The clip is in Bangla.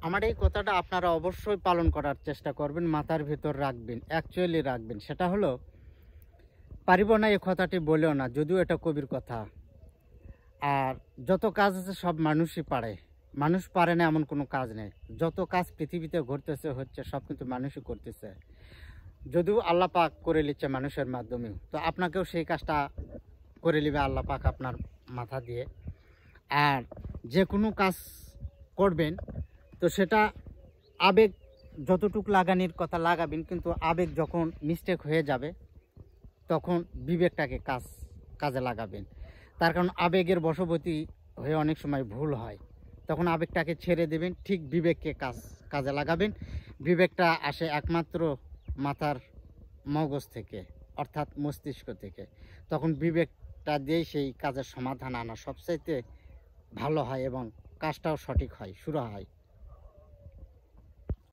আমার এই কথাটা আপনারা অবশ্যই পালন করার চেষ্টা করবেন, মাথার ভিতর রাখবেন, অ্যাকচুয়ালি রাখবেন। সেটা হলো, পারিব না এই কথাটি বলেও না, যদিও এটা কবির কথা। আর যত কাজ আছে সব মানুষই পারে, মানুষ পারে না এমন কোনো কাজ নেই। যত কাজ পৃথিবীতে ঘটতেছে হচ্ছে সব কিন্তু মানুষই করতেছে, যদিও আল্লাহ পাক করে নিচ্ছে মানুষের মাধ্যমেও। তো আপনাকেও সেই কাজটা করে নেবে আল্লাহ পাক আপনার মাথা দিয়ে। আর যে কোনো কাজ করবেন তো সেটা আবেগ যতটুকু লাগানির কথা লাগাবেন, কিন্তু আবেগ যখন মিস্টেক হয়ে যাবে তখন বিবেকটাকে কাজে লাগাবেন। তার কারণ আবেগের বশবর্তী হয়ে অনেক সময় ভুল হয়, তখন আবেগটাকে ছেড়ে দেবেন, ঠিক বিবেককে কাজে লাগাবেন। বিবেকটা আসে একমাত্র মাথার মগজ থেকে, অর্থাৎ মস্তিষ্ক থেকে। তখন বিবেকটা দিয়েই সেই কাজের সমাধান আনা সবচাইতে ভালো হয় এবং কাজটাও সঠিক হয়, শুরু হয়।